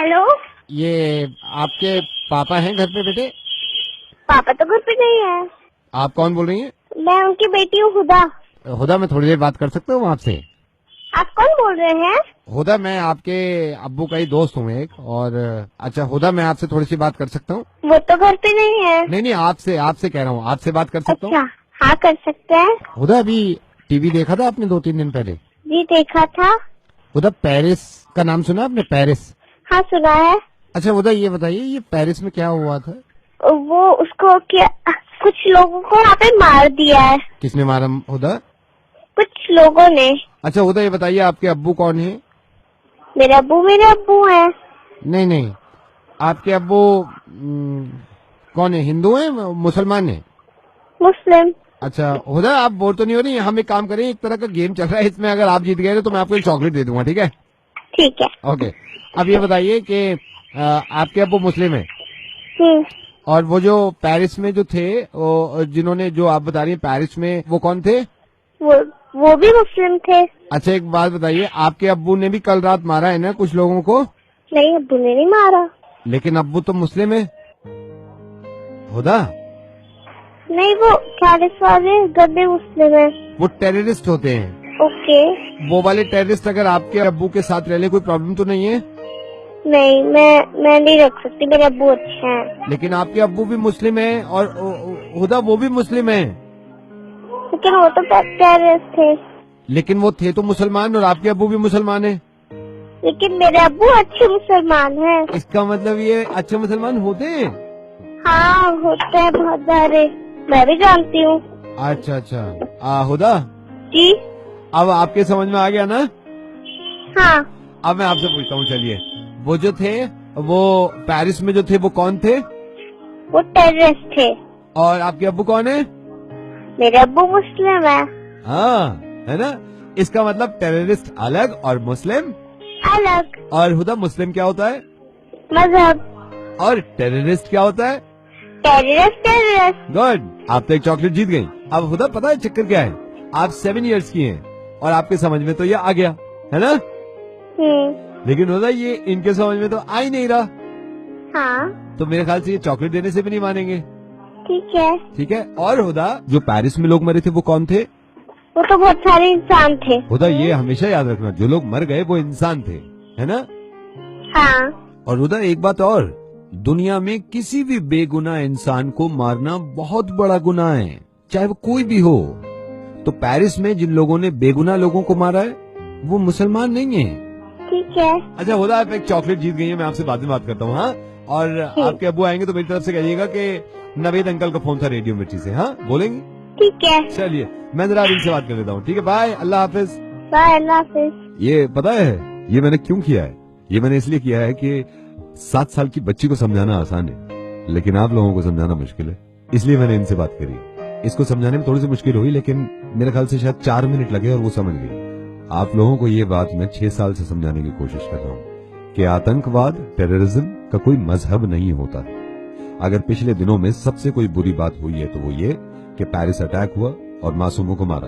Hello, ये आपके पापा हैं घर पे बेटे? पापा तो घर पे नहीं है। आप कौन बोल रही हैं? मैं उनकी बेटी हूँ हुदा। हुदा, मैं थोड़ी देर बात कर सकता हूँ आपसे? आप कौन बोल रहे हैं? हुदा, मैं आपके अब्बू का ही दोस्त हूँ एक। और अच्छा हुदा, मैं आपसे थोड़ी सी बात कर सकता हूँ? वो तो घर पे नहीं है। नहीं, आपसे कह रहा हूँ, आपसे बात कर सकता हूँ? अच्छा, हाँ कर सकते हैं। हुदा, अभी टीवी देखा था आपने 2-3 दिन पहले? जी देखा था। हुदा, पेरिस का नाम सुना आपने? पेरिस? हाँ सुना है। अच्छा हुदा, ये बताइए, ये पेरिस में क्या हुआ था? वो उसको क्या, कुछ लोगों को वहाँ पे मार दिया है। किसने मारा हुदा? कुछ लोगों ने। अच्छा हुदा, ये बताइए आपके अब्बू कौन है? मेरे अब्बू हैं। नहीं, आपके अब्बू कौन है? हिंदू है, मुसलमान है? मुस्लिम। अच्छा हुदा, आप बोर तो नहीं हो रही? हम एक काम करें, एक तरह का गेम चल रहा है, इसमें अगर आप जीत गए तो मैं आपको एक चॉकलेट दे दूंगा, ठीक है? ठीक है। ओके। अब ये बताइए कि आपके अब्बू मुस्लिम है, हम्म। और वो जो पेरिस में जो थे, वो जिन्होंने, जो आप बता रही हैं पेरिस में, वो कौन थे? वो भी मुस्लिम थे। अच्छा एक बात बताइए, आपके अब्बू ने भी कल रात मारा है ना कुछ लोगों को? नहीं, अब्बू ने नहीं मारा। लेकिन अब्बू तो मुस्लिम है हुदा। नहीं, वो पेरिस वाले गद्दे मुस्लिम है। वो टेररिस्ट होते हैं। ओके। वो वाले टेररिस्ट अगर आपके अब्बू के साथ रह ले, कोई प्रॉब्लम तो नहीं है? नहीं, मैं नहीं रख सकती, मेरे अब्बू अच्छे हैं। लेकिन आपके अब्बू भी मुस्लिम है, और हुदा वो भी मुस्लिम है। लेकिन वो तो टेररिस्ट थे। लेकिन वो थे तो मुसलमान, और आपके अब्बू भी मुसलमान है। लेकिन मेरे अब्बू अच्छे मुसलमान हैं। इसका मतलब ये अच्छे मुसलमान होते हैं? हाँ होते हैं बहुत सारे, मैं भी जानती हूँ। अच्छा हुदा, जी। अब आपके समझ में आ गया ना? हाँ। अब मैं आपसे पूछता हूँ, चलिए, वो जो थे, वो पेरिस में जो थे, वो कौन थे? वो टेररिस्ट थे। और आपके अब्बू कौन है? मेरे अब्बू मुस्लिम है। हाँ, है ना? इसका मतलब टेररिस्ट अलग और मुस्लिम अलग। और हुदा, मुस्लिम क्या होता है? मजहब। और टेररिस्ट क्या होता है? टेररिस्ट। गुड, आप तो एक चॉकलेट जीत गई। अब हुदा, पता है चक्कर क्या है? आप 7 इयर्स की हैं, और आपके समझ में तो ये आ गया है ना? लेकिन हुदा, ये इनके समझ में तो आ ही नहीं रहा। हाँ। तो मेरे ख्याल से ये चॉकलेट देने से भी नहीं मानेंगे। ठीक है। और हुदा, जो पेरिस में लोग मरे थे वो कौन थे? वो तो बहुत सारे इंसान थे। हुदा, ये हमेशा याद रखना, जो लोग मर गए वो इंसान थे, है ना? हाँ। और हुदा, एक बात और, दुनिया में किसी भी बेगुनाह इंसान को मारना बहुत बड़ा गुनाह है, चाहे वो कोई भी हो। तो पेरिस में जिन लोगों ने बेगुनाह लोगों को मारा है, वो मुसलमान नहीं है। ठीक है। अच्छा हुदा, आप एक चॉकलेट जीत गई है, मैं आपसे बाद में बात करता हूँ। हाँ, और आपके अब्बू आएंगे तो मेरी तरफ से कहिएगा कि नवेद अंकल का फोन था रेडियो मिर्ची से। हाँ, बोलेंगे? ठीक है। चलिए, मैं जरा इनसे बात कर लेता हूँ, ठीक है? बाय, अल्लाह हाफिज। बाय, अल्लाह हाफिज। ये पता है ये मैंने क्यों किया है? ये मैंने इसलिए किया है कि 7 साल की बच्ची को समझाना आसान है, लेकिन आप लोगों को समझाना मुश्किल है, इसलिए मैंने इनसे बात करी। इसको समझाने में थोड़ी सी मुश्किल हुई, लेकिन मेरे ख्याल से शायद 4 मिनट लगे और वो समझ गई। आप लोगों को ये बात मैं 6 साल से समझाने की कोशिश कर रहा हूँ कि आतंकवाद, टेररिज्म का कोई मजहब नहीं होता। अगर पिछले दिनों में सबसे कोई बुरी बात हुई है तो वो ये कि पेरिस अटैक हुआ और मासूमों को मारा।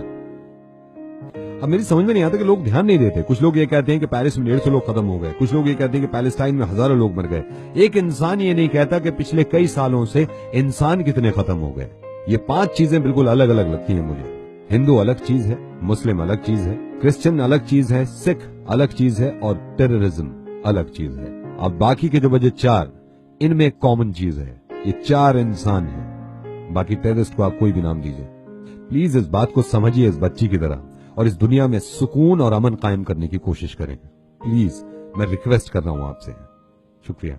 अब मेरी समझ में नहीं आता कि लोग ध्यान नहीं देते। कुछ लोग ये कहते हैं कि पेरिस में 150 लोग खत्म हो गए, कुछ लोग ये कहते हैं कि पैलेस्टाइन में हजारों लोग मर गए। एक इंसान ये नहीं कहता कि पिछले कई सालों से इंसान कितने खत्म हो गए। ये 5 चीजें बिल्कुल अलग अलग लगती हैं मुझे। हिंदू अलग चीज है, मुस्लिम अलग चीज है, क्रिश्चियन अलग चीज है, सिख अलग चीज है, और टेररिज्म अलग चीज है। अब बाकी के जो बचे 4, इनमें एक कॉमन चीज है, ये 4 इंसान हैं। बाकी टेररिस्ट को आप कोई भी नाम दीजिए। प्लीज इस बात को समझिए इस बच्ची की तरह, और इस दुनिया में सुकून और अमन कायम करने की कोशिश करें। प्लीज, मैं रिक्वेस्ट कर रहा हूं आपसे। शुक्रिया।